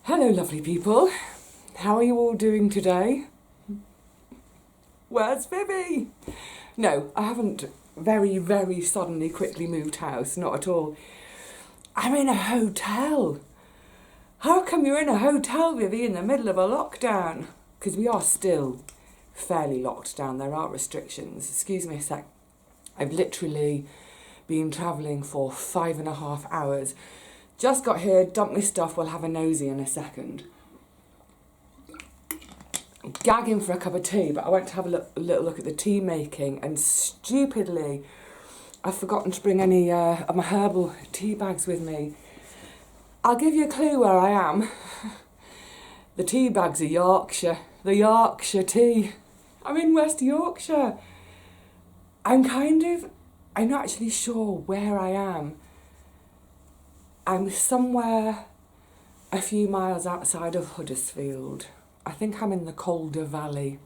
Hello lovely people, how are you all doing today? Where's Vivi? No, I haven't very suddenly quickly moved house, not at all. I'm in a hotel. How come you're in a hotel, Vivi, in the middle of a lockdown? Because we are still fairly locked down, there are restrictions. Excuse me a sec. I've literally been travelling for 5.5 hours. Just got here, dumped my stuff, we'll have a nosy in a second. I'm gagging for a cup of tea, but I went to have a little look at the tea making, and stupidly, I've forgotten to bring any of my herbal tea bags with me. I'll give you a clue where I am. The tea bags are Yorkshire, the Yorkshire tea. I'm in West Yorkshire. I'm not actually sure where I am. I'm somewhere a few miles outside of Huddersfield. I think I'm in the Calder Valley.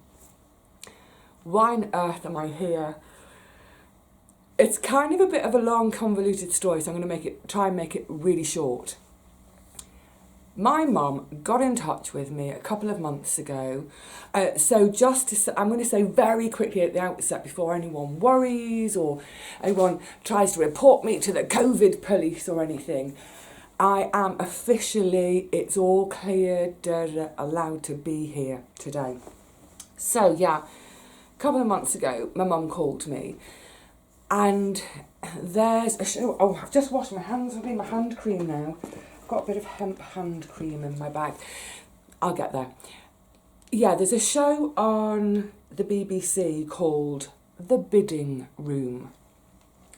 Why on earth am I here? It's kind of a bit of a long, convoluted story, so I'm going to try and make it really short. My mum got in touch with me a couple of months ago. I'm going to say very quickly at the outset, before anyone worries or anyone tries to report me to the COVID police or anything, I am officially, it's all cleared, allowed to be here today. So yeah, a couple of months ago, my mum called me, and there's a show. Oh, I've just washed my hands. I'm doing my hand cream now. I've got a bit of hemp hand cream in my bag. I'll get there. Yeah, there's a show on the BBC called The Bidding Room.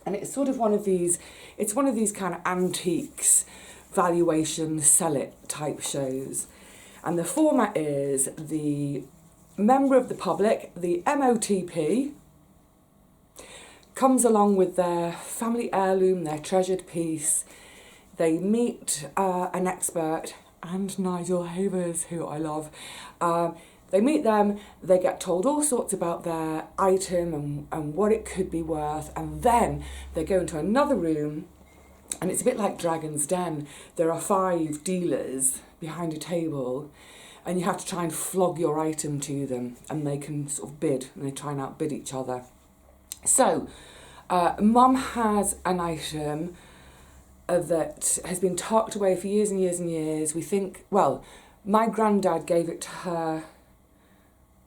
And it's sort of one of these kind of antiques, valuation, sell it type shows. And the format is the member of the public, the MOTP, comes along with their family heirloom, their treasured piece. They meet an expert, and Nigel Havers, who I love. They meet them, they get told all sorts about their item and what it could be worth, and then they go into another room, and it's a bit like Dragon's Den. There are 5 dealers behind a table, and you have to try and flog your item to them, and they can sort of bid, and they try and outbid each other. So, Mum has an item that has been tucked away for years and years and years. We think, well, my granddad gave it to her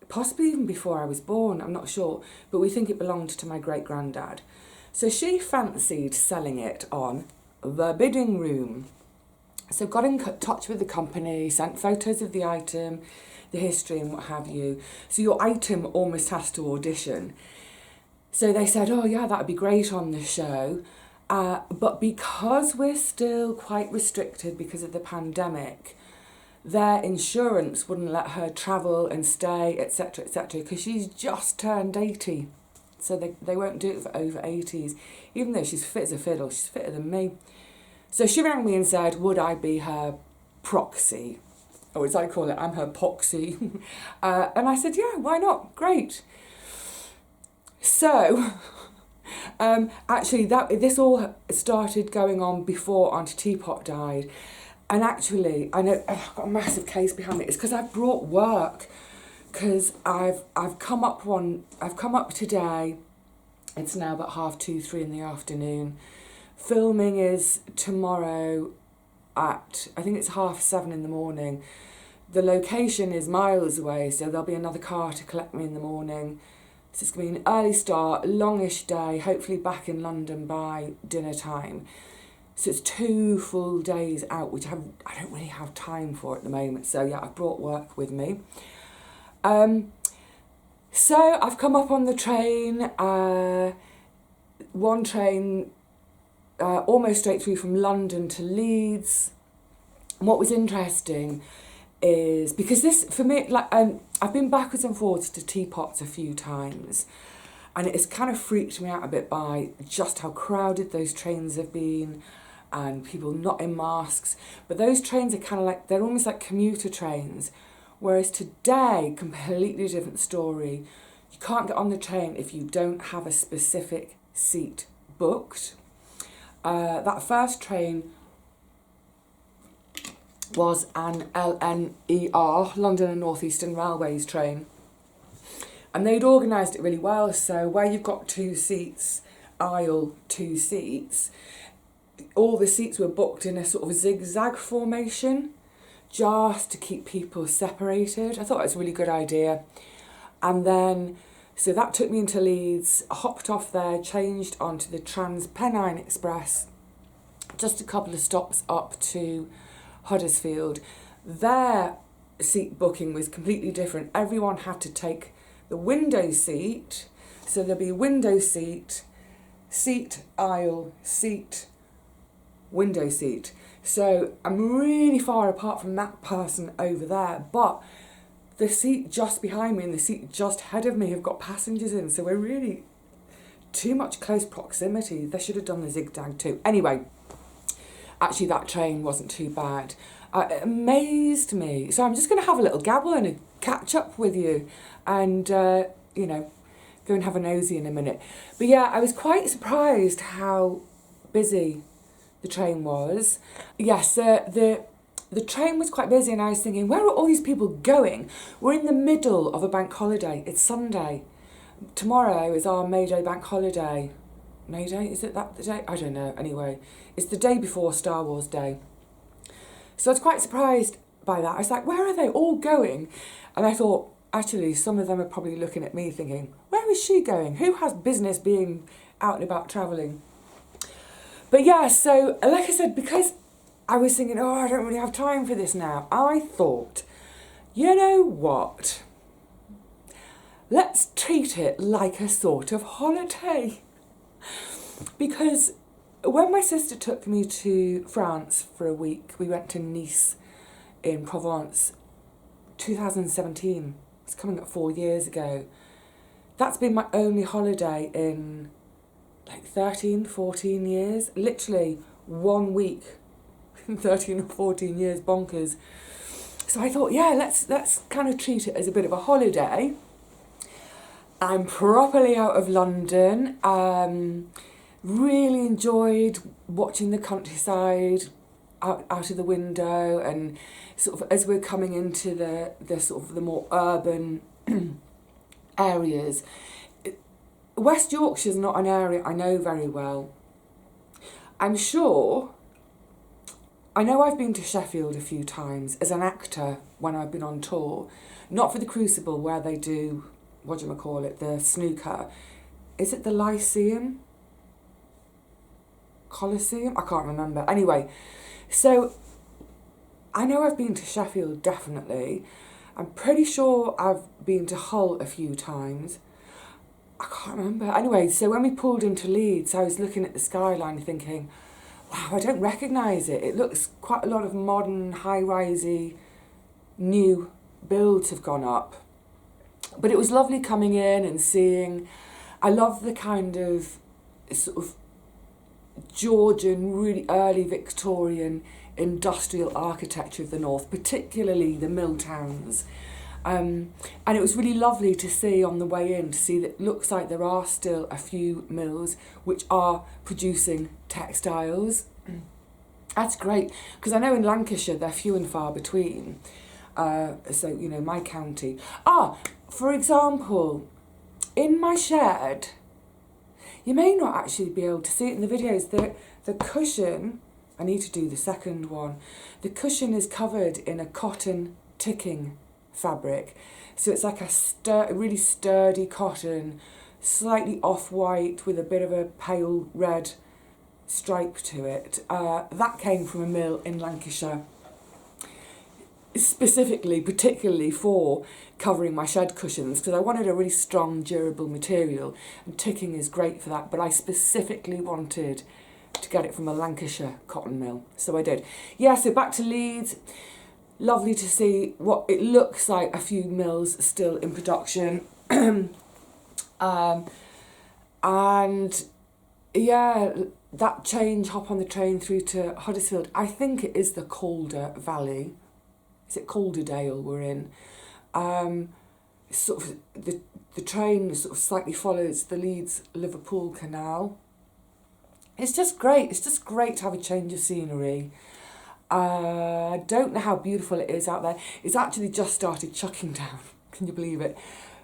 possibly even before I was born, I'm not sure, but we think it belonged to my great-granddad. So she fancied selling it on The Bidding Room. So got in touch with the company, sent photos of the item, the history and what have you. So your item almost has to audition. So they said, oh yeah, that'd be great on the show. But because we're still quite restricted because of the pandemic, their insurance wouldn't let her travel and stay, etc., because she's just turned 80. So they won't do it for over 80s, even though she's fit as a fiddle. She's fitter than me. So she rang me and said, would I be her proxy? Or as I call it, I'm her poxy. And I said, yeah, why not? Great. So, actually, this all started going on before Auntie Teapot died. And actually, I know I've got a massive case behind me. It's because I've brought work. Because I've come up today. It's now about 2:30, 3 in the afternoon. Filming is tomorrow at, I think it's 7:30 in the morning. The location is miles away, so there'll be another car to collect me in the morning. So it's going to be an early start, longish day, hopefully back in London by dinner time. So it's 2 full days out, which I don't really have time for at the moment. So yeah, I've brought work with me. So I've come up on the train, one train almost straight through from London to Leeds. And what was interesting is, because this, for me, like I've been backwards and forwards to Teapots a few times, and it's kind of freaked me out a bit by just how crowded those trains have been, and people not in masks. But those trains are kind of like, they're almost like commuter trains. Whereas today, completely different story. You can't get on the train if you don't have a specific seat booked. That first train was an LNER, London and North Eastern Railways train. And they'd organised it really well, so where you've got 2 seats, aisle 2 seats, all the seats were booked in a sort of zigzag formation, just to keep people separated. I thought it was a really good idea. And then, so that took me into Leeds, hopped off there, changed onto the Trans-Pennine Express, just a couple of stops up to Huddersfield. Their seat booking was completely different. Everyone had to take the window seat, so there'll be window seat, seat, aisle, seat, window seat. So I'm really far apart from that person over there, but the seat just behind me and the seat just ahead of me have got passengers in, so we're really too much close proximity. They should have done the zigzag too. Anyway, actually that train wasn't too bad. It amazed me. So I'm just going to have a little gabble and a catch up with you and, you know, go and have a nosy in a minute. But yeah, I was quite surprised how busy the train was. Yes, the train was quite busy and I was thinking, where are all these people going? We're in the middle of a bank holiday. It's Sunday. Tomorrow is our May Day bank holiday. May Day? Is it that the day? I don't know. Anyway, it's the day before Star Wars Day. So I was quite surprised by that. I was like, where are they all going? And I thought, actually, some of them are probably looking at me thinking, where is she going? Who has business being out and about travelling? But yeah, so like I said, because I was thinking, oh, I don't really have time for this now, I thought, you know what? Let's treat it like a sort of holiday. Because when my sister took me to France for a week, we went to Nice in Provence, 2017. It's coming up 4 years ago. That's been my only holiday in like 13, 14 years. Literally 1 week in 13 or 14 years, bonkers. So I thought, yeah, let's kind of treat it as a bit of a holiday. I'm properly out of London. Really enjoyed watching the countryside out of the window, and sort of as we're coming into the sort of the more urban areas. West Yorkshire is not an area I know very well. I'm sure, I know I've been to Sheffield a few times as an actor when I've been on tour, not for the Crucible where they do, the snooker. Is it the Lyceum? Coliseum? I can't remember. Anyway, so I know I've been to Sheffield, definitely. I'm pretty sure I've been to Hull a few times. I can't remember. Anyway, so when we pulled into Leeds, I was looking at the skyline thinking, wow, I don't recognise it. It looks quite a lot of modern, high-risey, new builds have gone up. But it was lovely coming in and seeing. I love the kind of sort of Georgian, really early Victorian industrial architecture of the north, particularly the mill towns. And it was really lovely to see on the way in, to see that it looks like there are still a few mills which are producing textiles. That's great, because I know in Lancashire they're few and far between. So, you know, my county. For example, in my shed, you may not actually be able to see it in the videos, the cushion, I need to do the second one, the cushion is covered in a cotton ticking fabric. So it's like a really sturdy cotton, slightly off-white with a bit of a pale red stripe to it. That came from a mill in Lancashire, specifically, particularly for covering my shed cushions, because I wanted a really strong, durable material, and ticking is great for that, but I specifically wanted to get it from a Lancashire cotton mill, so I did. Yeah, so back to Leeds. Lovely to see what it looks like, a few mills still in production. And yeah, that change, hop on the train through to Huddersfield. I think it is the Calder Valley. Is it Calderdale we're in? Sort of the train sort of slightly follows the Leeds-Liverpool canal. It's just great. It's just great to have a change of scenery. I don't know how beautiful it is out there. It's actually just started chucking down. Can you believe it?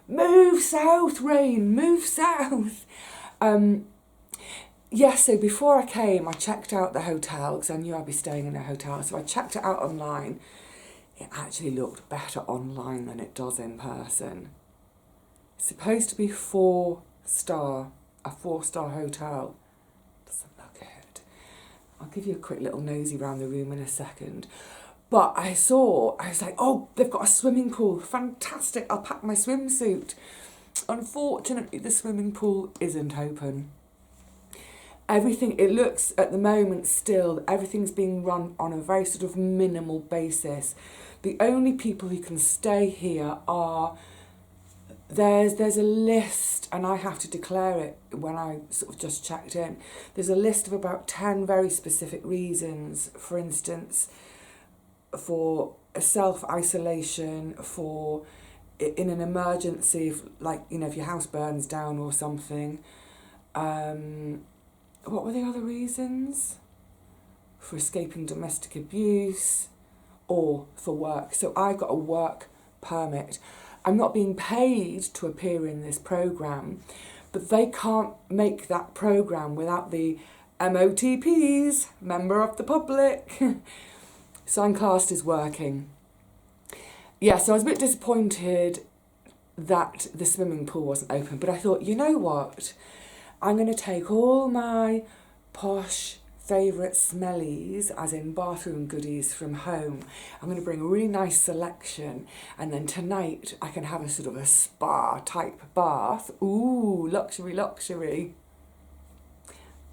Move south, rain, move south. So before I came, I checked out the hotel because I knew I'd be staying in a hotel. So I checked it out online. It actually looked better online than it does in person. It's supposed to be a 4-star hotel. Doesn't look it. I'll give you a quick little nosy around the room in a second. But I was like, oh, they've got a swimming pool. Fantastic, I'll pack my swimsuit. Unfortunately, the swimming pool isn't open. Everything, it looks at the moment still, everything's being run on a very sort of minimal basis. The only people who can stay here are, there's a list, and I have to declare it when I sort of just checked in. There's a list of about 10 very specific reasons, for instance, for a self-isolation, for in an emergency, if, like, you know, if your house burns down or something. What were the other reasons? For escaping domestic abuse or for work. So I got a work permit. I'm not being paid to appear in this programme, but they can't make that programme without the MOTPs, member of the public. So I'm classed as working. Yeah, so I was a bit disappointed that the swimming pool wasn't open, but I thought, you know what? I'm going to take all my posh favourite smellies, as in bathroom goodies from home. I'm going to bring a really nice selection, and then tonight I can have a sort of a spa type bath. Ooh, luxury, luxury.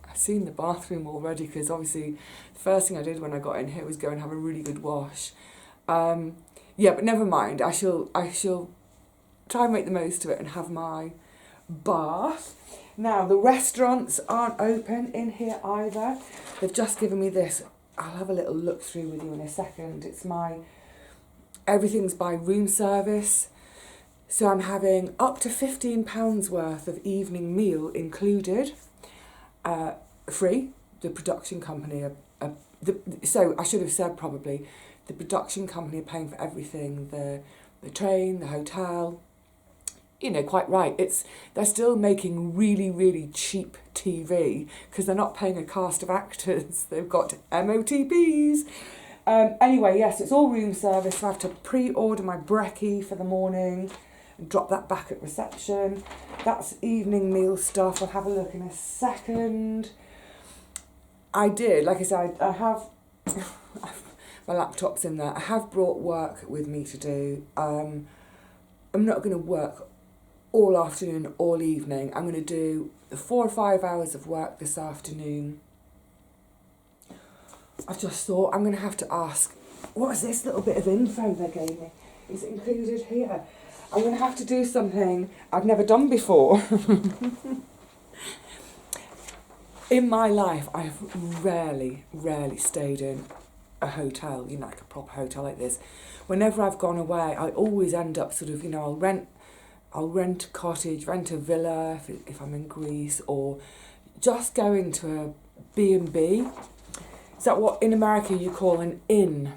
I've seen the bathroom already because obviously the first thing I did when I got in here was go and have a really good wash. Yeah, but never mind. I shall try and make the most of it and have my bath. Now, the restaurants aren't open in here either. They've just given me this. I'll have a little look through with you in a second. Everything's by room service. So I'm having up to £15 worth of evening meal included, free. The production company so I should have said probably, the production company are paying for everything, the train, the hotel. You know, quite right. They're still making really, really cheap TV because they're not paying a cast of actors. They've got MOTPs. Anyway, yes, it's all room service. So I have to pre-order my brekkie for the morning and drop that back at reception. That's evening meal stuff. I'll have a look in a second. I did, like I said, I have my laptop's in there. I have brought work with me to do. I'm not going to work all afternoon, all evening. I'm going to do 4 or 5 hours of work this afternoon. I just thought I'm going to have to ask, what is this little bit of info they gave me? Is it included here? I'm going to have to do something I've never done before. In my life, I've rarely stayed in a hotel, you know, like a proper hotel like this. Whenever I've gone away, I always end up sort of, you know, I'll rent a cottage, rent a villa if I'm in Greece, or just go into a B&B. Is that what in America you call an inn?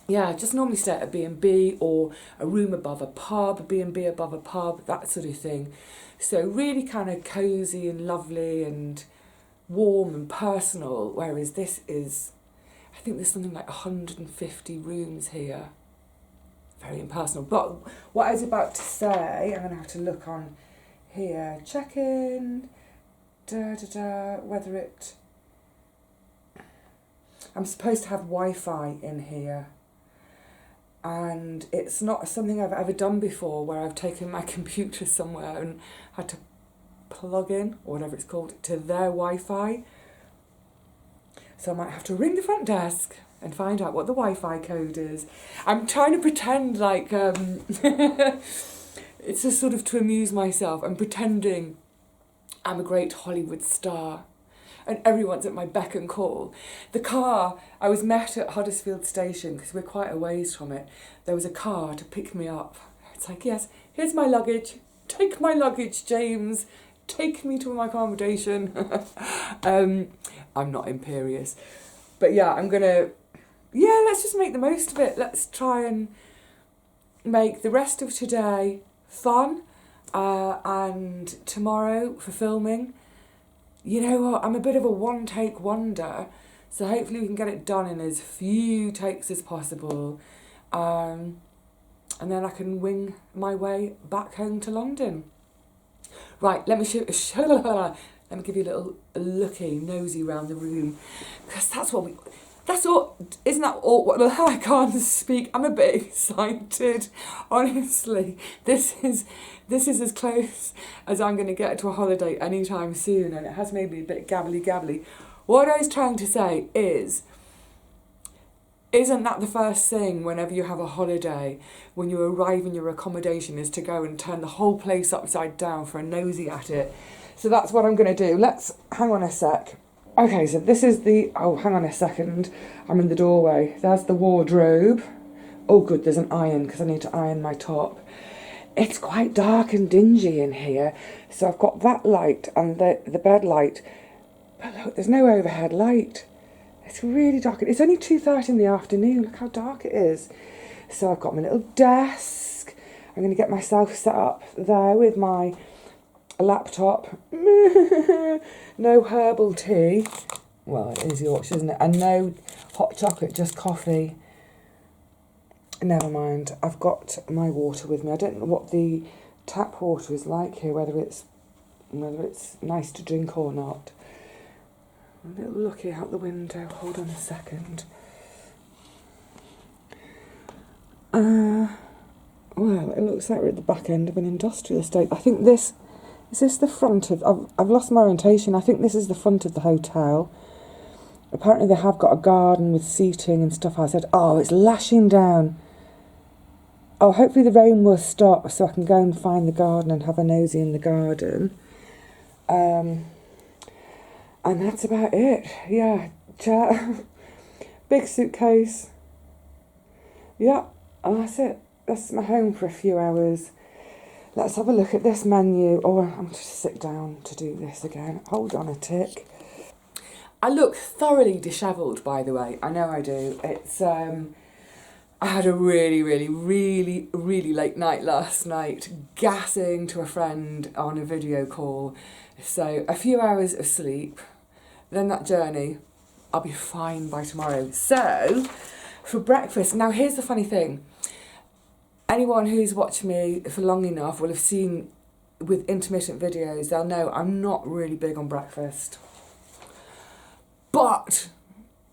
Yeah, just normally stay at a B&B or a room above a pub, a B&B above a pub, that sort of thing. So really kind of cosy and lovely and warm and personal, whereas this is, I think there's something like 150 rooms here. Very impersonal. But what I was about to say, I'm going to have to look on here. Check in. Whether it... I'm supposed to have Wi-Fi in here. And it's not something I've ever done before, where I've taken my computer somewhere and had to plug in, or whatever it's called, to their Wi-Fi. So I might have to ring the front desk and find out what the Wi-Fi code is. I'm trying to pretend like, it's just sort of to amuse myself. I'm pretending I'm a great Hollywood star and everyone's at my beck and call. The car, I was met at Huddersfield Station because we're quite a ways from it. There was a car to pick me up. It's like, yes, here's my luggage. Take my luggage, James. Take me to my accommodation. I'm not imperious. But yeah, I'm going to yeah, let's just make the most of it. Let's try and make the rest of today fun, and tomorrow for filming. You know what, I'm a bit of a one-take wonder, so hopefully we can get it done in as few takes as possible, and then I can wing my way back home to London. Right, let me let me give you a little looky, nosy round the room, because that's all, isn't that all, I can't speak, I'm a bit excited, honestly. This is as close as I'm going to get to a holiday anytime soon, and it has made me a bit gabbly. What I was trying to say is, isn't that the first thing whenever you have a holiday, when you arrive in your accommodation, is to go and turn the whole place upside down for a nosy at it? So that's what I'm going to do. Let's, hang on a sec. Okay, so this is the, oh, hang on a second. I'm in the doorway. There's the wardrobe. Oh, good, there's an iron, because I need to iron my top. It's quite dark and dingy in here, so I've got that light and the bed light. But look, there's no overhead light. It's really dark. It's only 2:30 in the afternoon. Look how dark it is. So I've got my little desk. I'm going to get myself set up there with my laptop. No herbal tea. Well, it is Yorkshire, isn't it? And no hot chocolate, just coffee. Never mind. I've got my water with me. I don't know what the tap water is like here, whether it's nice to drink or not. A little looky out the window. Hold on a second. Well, it looks like we're at the back end of an industrial estate. I think is this the front of, I've lost my orientation. I think this is the front of the hotel. Apparently they have got a garden with seating and stuff. I said, oh, it's lashing down. Oh, hopefully the rain will stop so I can go and find the garden and have a nosy in the garden. And that's about it. Yeah, big suitcase. Yeah, and that's it. That's my home for a few hours. Let's have a look at this menu. Oh, I'm just sit down to do this again. Hold on a tick. I look thoroughly dishevelled, by the way. I know I do. It's I had a really late night last night, gassing to a friend on a video call. So a few hours of sleep, then that journey. I'll be fine by tomorrow. So for breakfast, now here's the funny thing. Anyone who's watched me for long enough will have seen with intermittent videos, they'll know I'm not really big on breakfast. But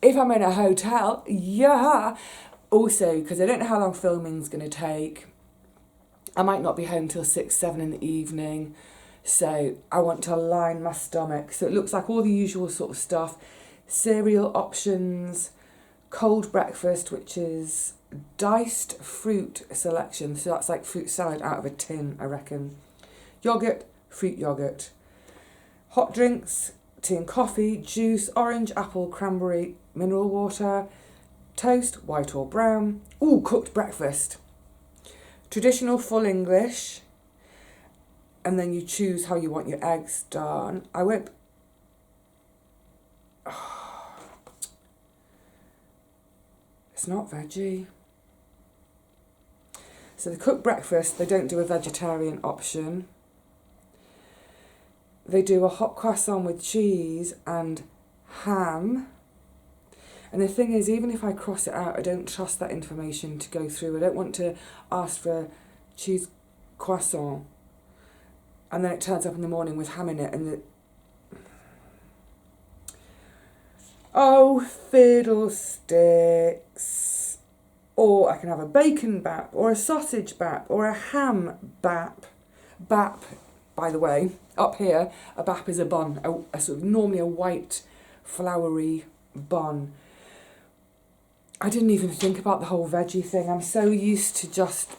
if I'm in a hotel, yeah. Also, because I don't know how long filming's going to take, I might not be home till 6, 7 in the evening. So I want to align my stomach. So it looks like all the usual sort of stuff. Cereal options, cold breakfast, which is diced fruit selection. So that's like fruit salad out of a tin, I reckon. Yoghurt, fruit yoghurt. Hot drinks, tea and coffee, juice, orange, apple, cranberry, mineral water, toast, white or brown. Ooh, cooked breakfast. Traditional full English. And then you choose how you want your eggs done. I won't... Oh, it's not veggie. So the cooked breakfast, they don't do a vegetarian option. They do a hot croissant with cheese and ham. And the thing is, even if I cross it out, I don't trust that information to go through. I don't want to ask for cheese croissant and then it turns up in the morning with ham in it and oh, fiddlesticks. Or I can have a bacon bap, or a sausage bap, or a ham bap. Bap, by the way, up here, a bap is a bun, a sort of normally a white, floury bun. I didn't even think about the whole veggie thing. I'm so used to just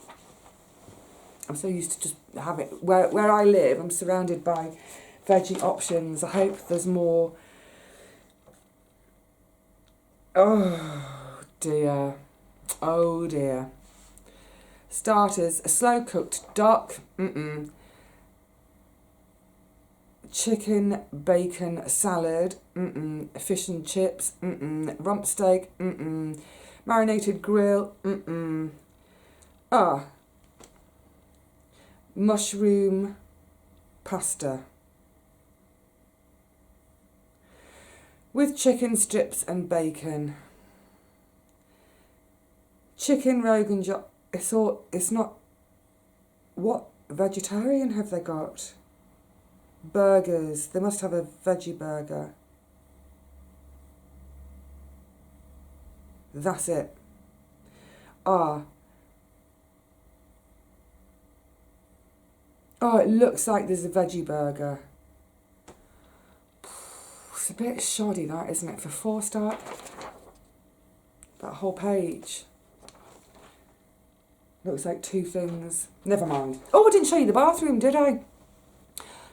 have it. Where I live, I'm surrounded by veggie options. I hope there's more. Oh dear. Oh dear. Starters, a slow cooked duck. Chicken, bacon, salad. Fish and chips. Rump steak. Marinated grill, mushroom pasta with chicken strips and bacon. Chicken Rogan Josh. It's not. What vegetarian have they got? Burgers. They must have a veggie burger. That's it. Oh, it looks like there's a veggie burger. It's a bit shoddy, that, isn't it, for 4-star? That whole page. Looks like 2 things. Never mind. Oh, I didn't show you the bathroom, did I?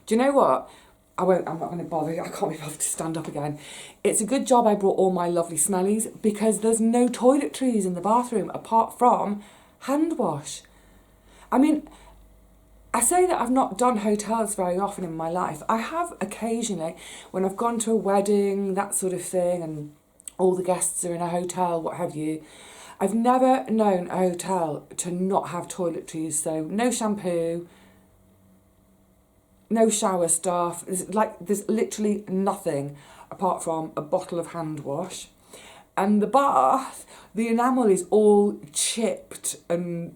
Do you know what? I'm not going to bother. I can't be bothered to stand up again. It's a good job I brought all my lovely smellies because there's no toiletries in the bathroom apart from hand wash. I mean, I say that I've not done hotels very often in my life. I have occasionally, when I've gone to a wedding, that sort of thing, and all the guests are in a hotel, what have you. I've never known a hotel to not have toiletries, so no shampoo, no shower stuff. There's literally nothing apart from a bottle of hand wash. And the bath, the enamel is all chipped and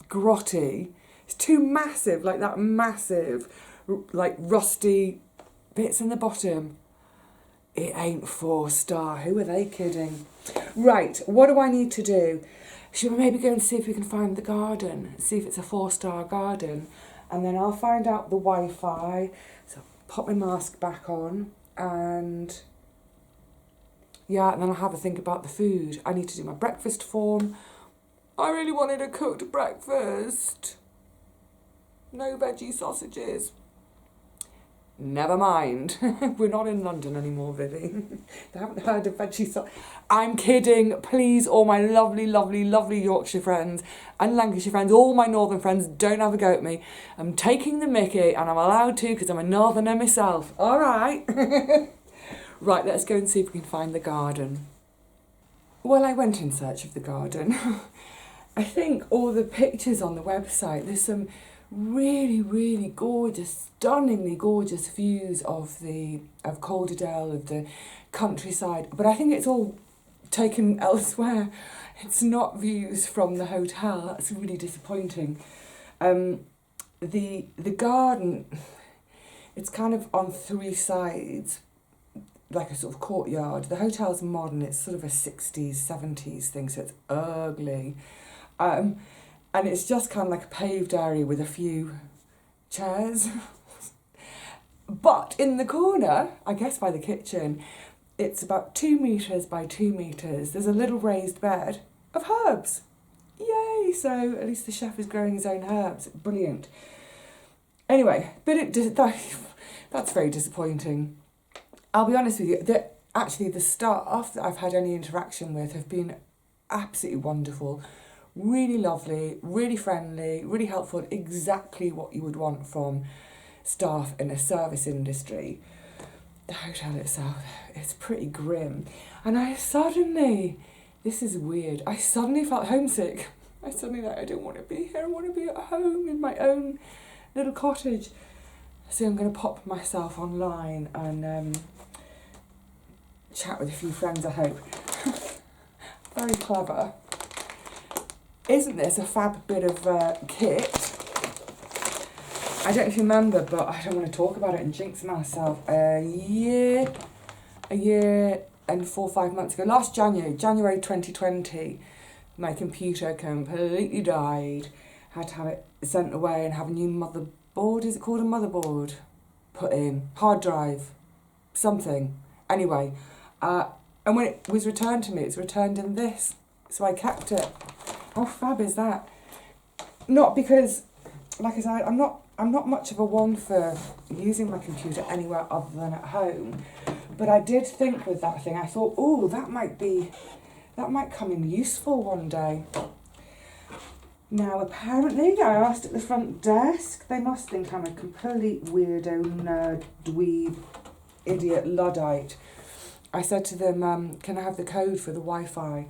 grotty. It's too massive, like that massive, like rusty bits in the bottom. It ain't 4-star. Who are they kidding? Right, what do I need to do? Should we maybe go and see if we can find the garden? See if it's a 4-star garden. And then I'll find out the Wi-Fi. So pop my mask back on. And yeah, and then I'll have a think about the food. I need to do my breakfast form. I really wanted a cooked breakfast. No veggie sausages. Never mind. We're not in London anymore, Vivi. They haven't heard of veggie sauce. I'm kidding. Please, all my lovely, lovely, lovely Yorkshire friends and Lancashire friends, all my northern friends, don't have a go at me. I'm taking the mickey and I'm allowed to because I'm a northerner myself. All right. Right, let's go and see if we can find the garden. Well, I went in search of the garden. I think all the pictures on the website, there's some really, really gorgeous, stunningly gorgeous views of Calderdale, of the countryside, but I think it's all taken elsewhere. It's not views from the hotel. That's really disappointing. The garden, it's kind of on 3 sides, like a sort of courtyard. The hotel's modern. It's sort of a 60s, 70s thing, so it's ugly. And it's just kind of like a paved area with a few chairs. But in the corner, I guess by the kitchen, it's about 2 metres by 2 metres. There's a little raised bed of herbs. Yay! So at least the chef is growing his own herbs. Brilliant. Anyway, but that's very disappointing. I'll be honest with you, actually the staff that I've had any interaction with have been absolutely wonderful. Really lovely, really friendly, really helpful, exactly what you would want from staff in a service industry. The hotel itself, it's pretty grim. And this is weird, I suddenly felt homesick. I don't want to be here, I want to be at home in my own little cottage. So I'm going to pop myself online and chat with a few friends, I hope. Very clever. Isn't this a fab bit of kit? I don't know if you remember, but I don't want to talk about it and jinx myself. A year and 4 or 5 months ago, last January 2020, my computer completely died. Had to have it sent away and have a new motherboard, is it called a motherboard? Put in, hard drive, something. Anyway, and when it was returned to me, it's returned in this. So I kept it. How fab is that? Not because, like I said, I'm not much of a one for using my computer anywhere other than at home. But I did think with that thing, I thought, oh, that might come in useful one day. Now, apparently, I asked at the front desk, they must think I'm a complete weirdo, nerd, dweeb, idiot, Luddite. I said to them, can I have the code for the Wi-Fi?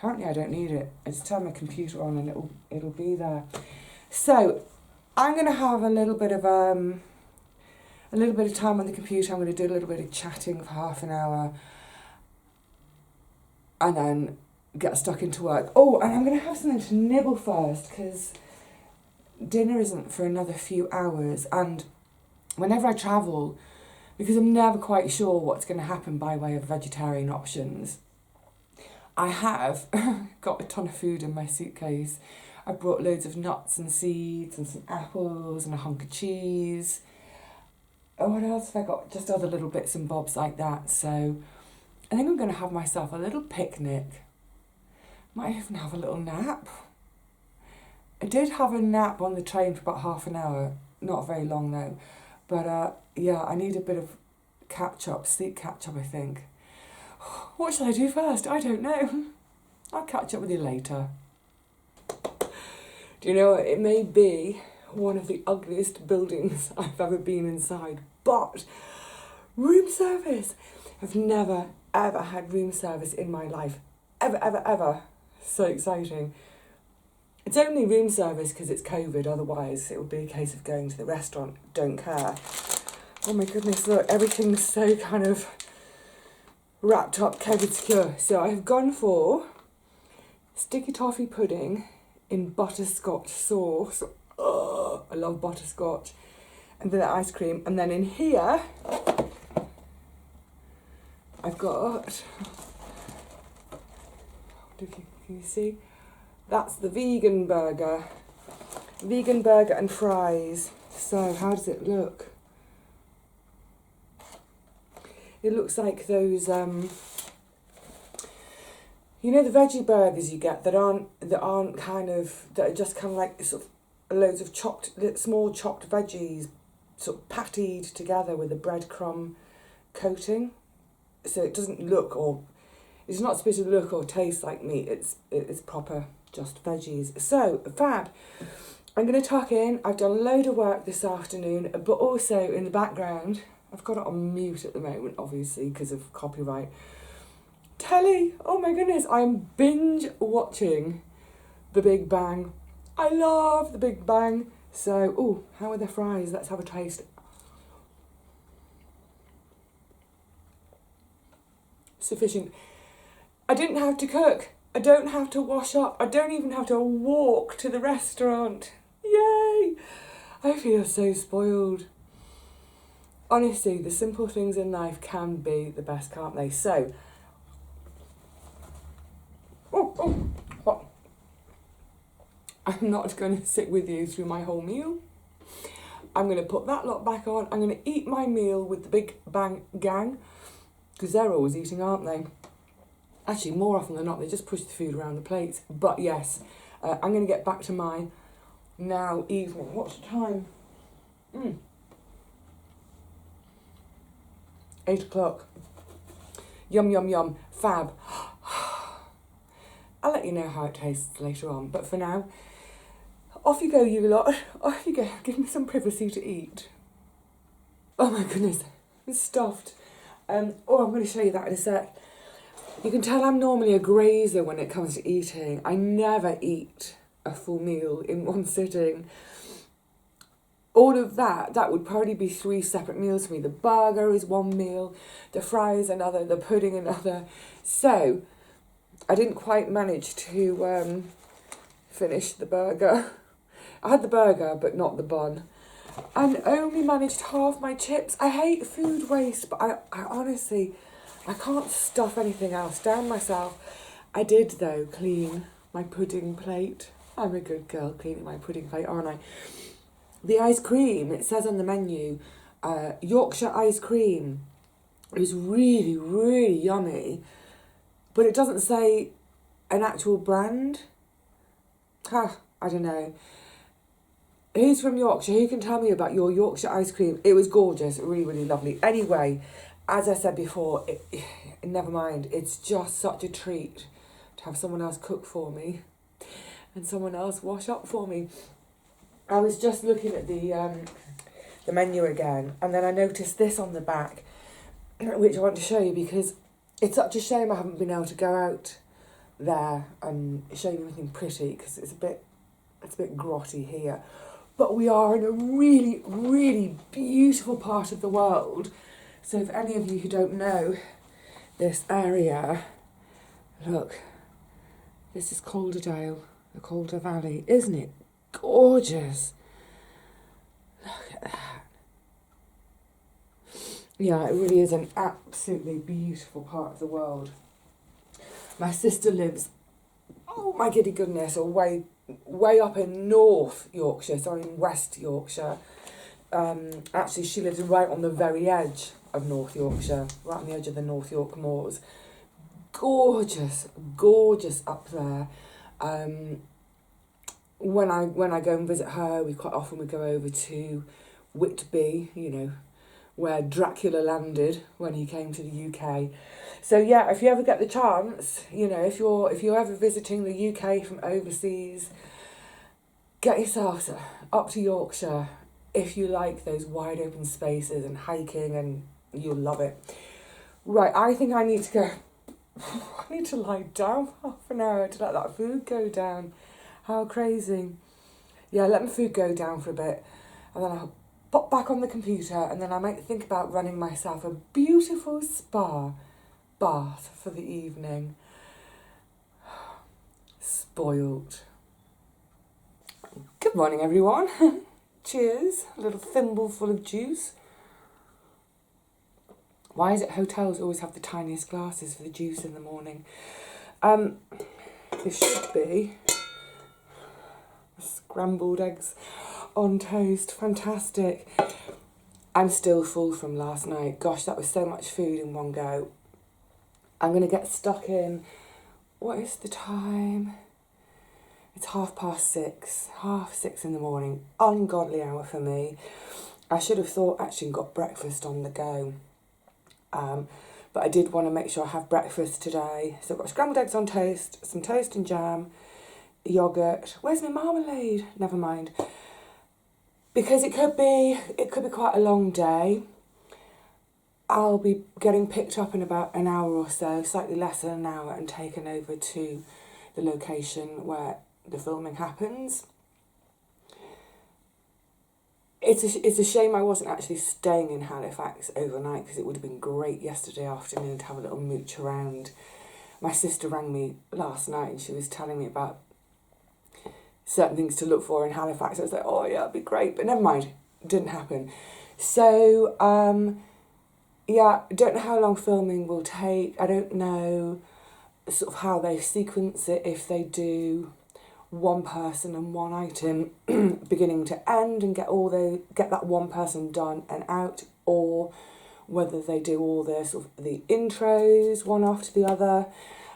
apparently I don't need it. I just turn my computer on and it'll be there. So I'm going to have a little bit of time on the computer. I'm going to do a little bit of chatting for half an hour and then get stuck into work. Oh, and I'm going to have something to nibble first because dinner isn't for another few hours. And whenever I travel, because I'm never quite sure what's going to happen by way of vegetarian options, I have got a ton of food in my suitcase. I brought loads of nuts and seeds and some apples and a hunk of cheese. Oh, what else have I got? Just other little bits and bobs like that. So I think I'm going to have myself a little picnic. Might even have a little nap. I did have a nap on the train for about half an hour. Not very long though. But yeah, I need a bit of sleep catch up, I think. What shall I do first? I don't know. I'll catch up with you later. Do you know what? It may be one of the ugliest buildings I've ever been inside, but room service. I've never, ever had room service in my life. Ever, ever, ever. So exciting. It's only room service because it's COVID, otherwise it would be a case of going to the restaurant. Don't care. Oh my goodness, look, everything's so kind of wrapped up, COVID secure. So I've gone for sticky toffee pudding in butterscotch sauce. Oh, I love butterscotch. And then ice cream. And then in here, I've got, can you see? That's the vegan burger. Vegan burger and fries. So how does it look? It looks like those, you know, the veggie burgers you get that are just kind of like sort of loads of small chopped veggies, sort of pattied together with a breadcrumb coating. So it doesn't look, or it's not supposed to look or taste like meat. It's proper just veggies. So fab. I'm going to tuck in. I've done a load of work this afternoon, but also in the background, I've got it on mute at the moment, obviously, because of copyright. Telly, oh my goodness, I'm binge watching The Big Bang. I love The Big Bang. So, oh, how are the fries? Let's have a taste. Sufficient. I didn't have to cook. I don't have to wash up. I don't even have to walk to the restaurant. Yay! I feel so spoiled. Honestly, the simple things in life can be the best, can't they? So, hot. I'm not going to sit with you through my whole meal. I'm going to put that lot back on. I'm going to eat my meal with the Big Bang gang, because they're always eating, aren't they? Actually, more often than not, they just push the food around the plates. But yes, I'm going to get back to mine now evening. What's the time? 8 o'clock. Yum, yum, yum. Fab. I'll let you know how it tastes later on. But for now, off you go, you lot. Off you go. Give me some privacy to eat. Oh my goodness. It's stuffed. I'm going to show you that in a sec. You can tell I'm normally a grazer when it comes to eating. I never eat a full meal in one sitting. All of that would probably be 3 separate meals for me. The burger is one meal, the fries another, the pudding another. So I didn't quite manage to finish the burger. I had the burger, but not the bun. And only managed half my chips. I hate food waste, but I honestly, I can't stuff anything else down myself. I did, though, clean my pudding plate. I'm a good girl cleaning my pudding plate, aren't I? The ice cream, it says on the menu, Yorkshire ice cream. It was really, really yummy, but it doesn't say an actual brand. I don't know. Who's from Yorkshire? Who can tell me about your Yorkshire ice cream? It was gorgeous, really, really lovely. Anyway, as I said before, never mind. It's just such a treat to have someone else cook for me and someone else wash up for me. I was just looking at the menu again, and then I noticed this on the back, which I want to show you because it's such a shame I haven't been able to go out there and show you anything pretty because it's a bit grotty here. But we are in a really, really beautiful part of the world. So if any of you who don't know this area, look, this is Calderdale, the Calder Valley. Isn't it gorgeous? Look at that. Yeah, it really is an absolutely beautiful part of the world. My sister lives, oh my giddy goodness, way up in North Yorkshire, sorry, in West Yorkshire. Actually, she lives right on the very edge of North Yorkshire, right on the edge of the North York moors. Gorgeous, gorgeous up there. When I go and visit her, we quite often would go over to Whitby, you know, where Dracula landed when he came to the UK. So yeah, if you ever get the chance, you know, if you're ever visiting the UK from overseas, get yourself up to Yorkshire if you like those wide open spaces and hiking, and you'll love it. Right, I think I need to go. I need to lie down for half an hour to let that food go down. How crazy. Yeah, let my food go down for a bit, and then I'll pop back on the computer, and then I might think about running myself a beautiful spa bath for the evening. Spoiled. Good morning, everyone. Cheers. A little thimble full of juice. Why is it hotels always have the tiniest glasses for the juice in the morning? This should be scrambled eggs on toast. Fantastic. I'm still full from last night. Gosh, that was so much food in one go. I'm going to get stuck in. What is the time? It's 6:30. 6:30 in the morning. Ungodly hour for me. I should have thought actually got breakfast on the go. But I did want to make sure I have breakfast today. So I've got scrambled eggs on toast, some toast and jam, yoghurt. Where's my marmalade? Never mind. Because it could be quite a long day. I'll be getting picked up in about an hour or so, slightly less than an hour, and taken over to the location where the filming happens. It's a shame I wasn't actually staying in Halifax overnight, because it would have been great yesterday afternoon to have a little mooch around. My sister rang me last night and she was telling me about certain things to look for in Halifax. I was like, oh yeah, it'd be great, but never mind, it didn't happen. So, yeah, I don't know how long filming will take. I don't know sort of how they sequence it, if they do one person and one item beginning to end and get that one person done and out, or whether they do all the sort of the intros one after the other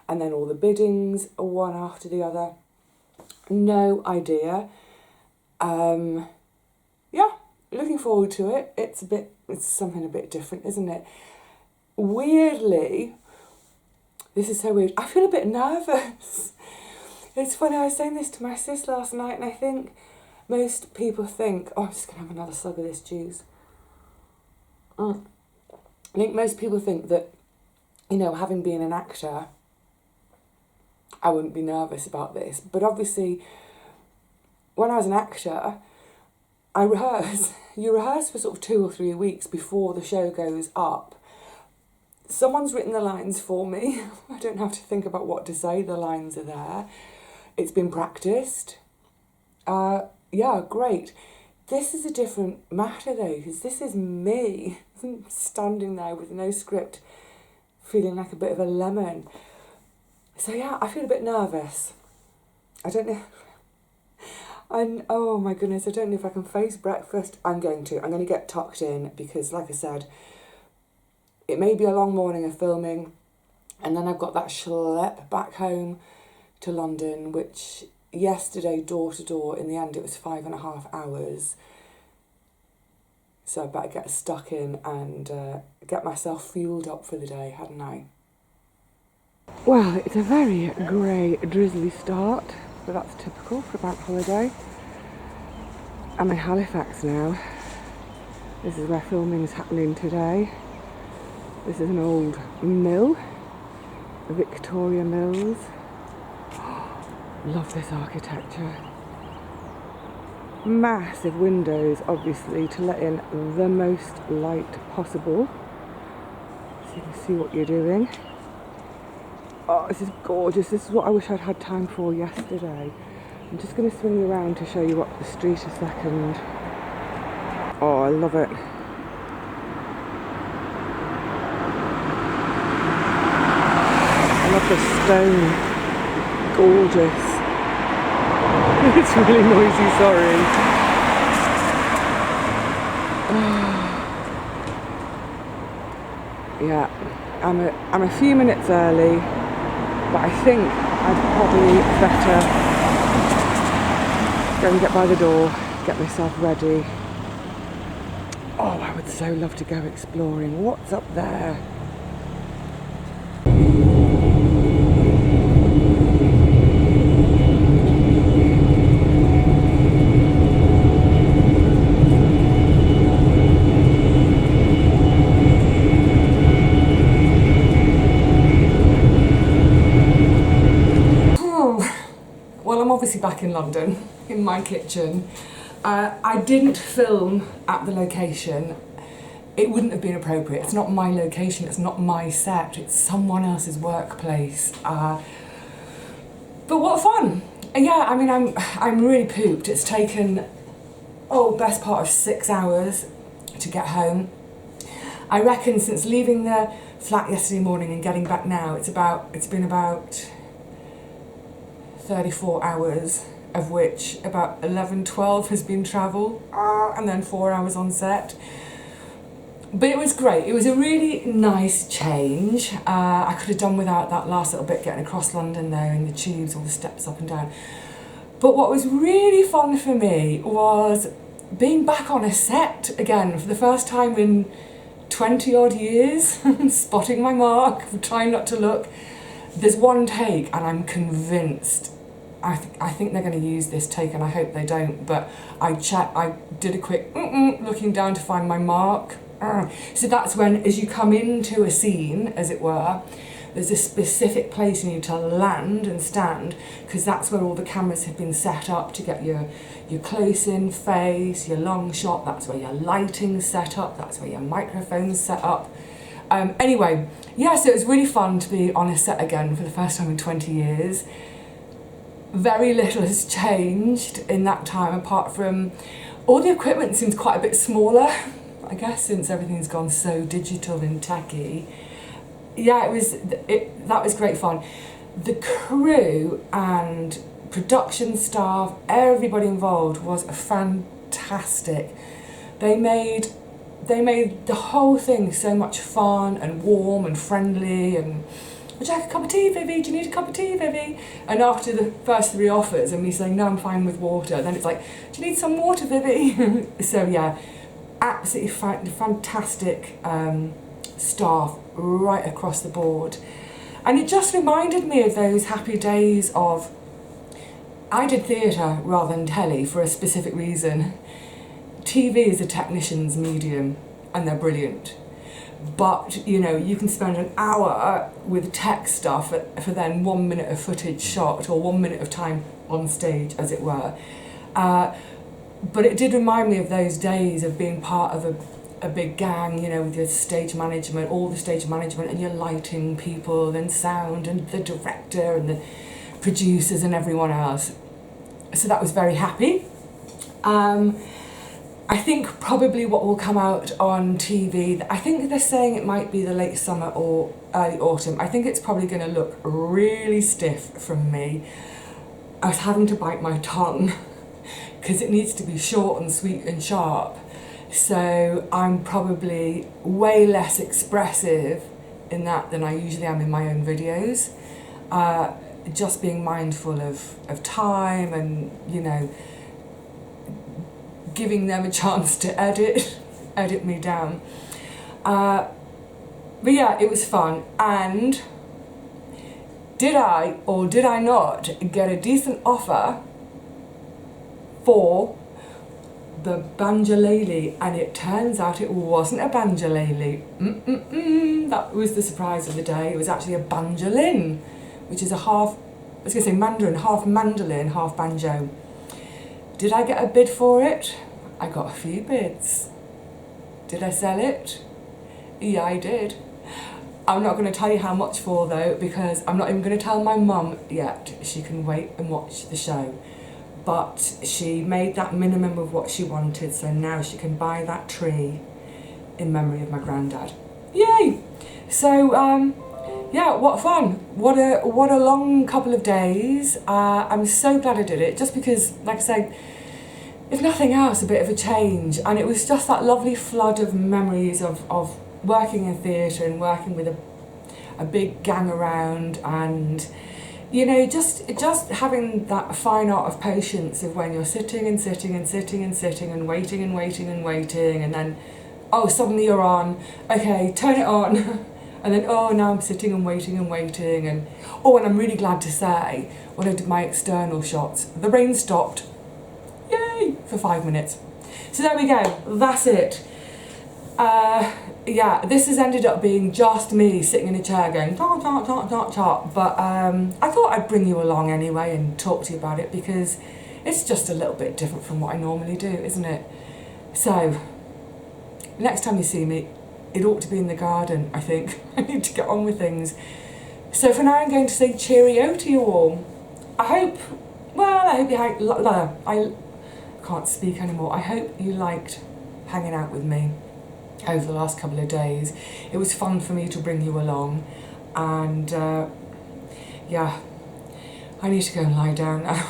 and then all the biddings one after the other. No idea. Yeah, looking forward to it. It's something a bit different, isn't it? Weirdly, this is so weird, I feel a bit nervous. It's funny, I was saying this to my sis last night, and I think most people think, oh, I'm just going to have another slug of this juice. I think most people think that, you know, having been an actor, I wouldn't be nervous about this. But obviously, when I was an actor, I rehearse. You rehearse for sort of 2 or 3 weeks before the show goes up. Someone's written the lines for me. I don't have to think about what to say. The lines are there. It's been practiced. Yeah, great. This is a different matter though, because this is me standing there with no script, feeling like a bit of a lemon. So yeah, I feel a bit nervous. I don't know. Oh my goodness, I don't know if I can face breakfast. I'm going to get tucked in, because like I said, it may be a long morning of filming, and then I've got that schlep back home to London, which yesterday, door to door, in the end it was 5.5 hours. So I better get stuck in and get myself fueled up for the day, hadn't I? Well, it's a very grey, drizzly start, but that's typical for a bank holiday. I'm in Halifax now. This is where filming is happening today. This is an old mill, Victoria Mills. Love this architecture. Massive windows, obviously, to let in the most light possible, so you can see what you're doing. Oh, this is gorgeous. This is what I wish I'd had time for yesterday. I'm just going to swing you around to show you up the street a second. Oh, I love it. I love the stone. Gorgeous. It's really noisy, sorry. Yeah, I'm a few minutes early, but I think I'd probably better go and get by the door, get myself ready. Oh, I would so love to go exploring. What's up there? Well, I'm obviously back in London, in my kitchen. I didn't film at the location. It wouldn't have been appropriate. It's not my location, it's not my set, it's someone else's workplace. But what fun! Yeah, I mean, I'm really pooped. It's taken, best part of 6 hours to get home. I reckon since leaving the flat yesterday morning and getting back now, it's been about 34 hours, of which about 11, 12 has been travel, and then 4 hours on set. But it was great. It was a really nice change. I could have done without that last little bit getting across London there in the tubes, all the steps up and down. But what was really fun for me was being back on a set again for the first time in 20 odd years, spotting my mark, trying not to look. There's one take and I'm convinced I think they're going to use this take, and I hope they don't, but I did a quick looking down to find my mark. So that's when, as you come into a scene, as it were, there's a specific place you need to land and stand, because that's where all the cameras have been set up to get your close-in face, your long shot, that's where your lighting's set up, that's where your microphone's set up. Anyway, yeah, so it was really fun to be on a set again for the first time in 20 years. Very little has changed in that time, apart from all the equipment seems quite a bit smaller, I guess, since everything's gone so digital and techy. Yeah, that was great fun. The crew and production staff, everybody involved was fantastic. They made the whole thing so much fun and warm and friendly, and would you like a cup of tea, Vivi? Do you need a cup of tea, Vivi? And after the first 3 offers and me saying, no, I'm fine with water, then it's like, do you need some water, Vivi? So yeah, absolutely fantastic staff right across the board. And it just reminded me of those happy days of, I did theatre rather than telly for a specific reason. TV is a technician's medium and they're brilliant. But, you know, you can spend an hour with tech stuff for then 1 minute of footage shot, or 1 minute of time on stage, as it were. But it did remind me of those days of being part of a big gang, you know, with your stage management, all the stage management, and your lighting people, and sound, and the director, and the producers, and everyone else. So that was very happy. I think probably what will come out on TV, I think they're saying it might be the late summer or early autumn. I think it's probably going to look really stiff from me. I was having to bite my tongue because it needs to be short and sweet and sharp. So I'm probably way less expressive in that than I usually am in my own videos. Just being mindful of time and, you know, giving them a chance to edit me down. But yeah, it was fun. And did I or did I not get a decent offer for the banjolele? And it turns out it wasn't a banjolele. That was the surprise of the day. It was actually a banjolin, which is a half I was going to say Mandarin, half mandolin, half banjo. Did I get a bid for it? I got a few bids. Did I sell it? Yeah, I did. I'm not going to tell you how much for though, because I'm not even going to tell my mum yet. She can wait and watch the show. But she made that minimum of what she wanted, so now she can buy that tree in memory of my granddad. Yay! So, yeah, what fun. What a long couple of days. I'm so glad I did it, just because, like I say, if nothing else, a bit of a change. And it was just that lovely flood of memories of working in theatre and working with a big gang around, and you know, just having that fine art of patience of when you're sitting and sitting and sitting and sitting and waiting and waiting and waiting, and then, oh, suddenly you're on, okay, turn it on, and then, oh, now I'm sitting and waiting and waiting, and, oh, and I'm really glad to say, when I did my external shots, the rain stopped, yay, for 5 minutes. So there we go, that's it. Yeah, this has ended up being just me sitting in a chair going dot, dot, dot, dot, dot. But I thought I'd bring you along anyway and talk to you about it, because it's just a little bit different from what I normally do, isn't it? So, next time you see me, it ought to be in the garden, I think. I need to get on with things. So for now I'm going to say cheerio to you all. I hope you I can't speak anymore. I hope you liked hanging out with me over the last couple of days. It was fun for me to bring you along, and yeah, I need to go and lie down now.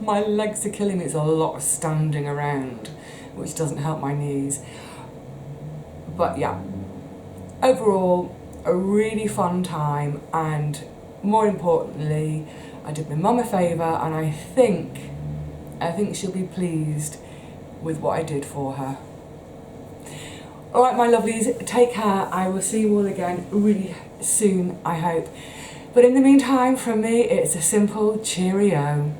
My legs are killing me. It's a lot of standing around, which doesn't help my knees. But yeah, overall a really fun time, and more importantly, I did my mum a favour, and I think she'll be pleased with what I did for her. Alright, my lovelies, take care. I will see you all again really soon, I hope. But in the meantime, from me, it's a simple cheerio.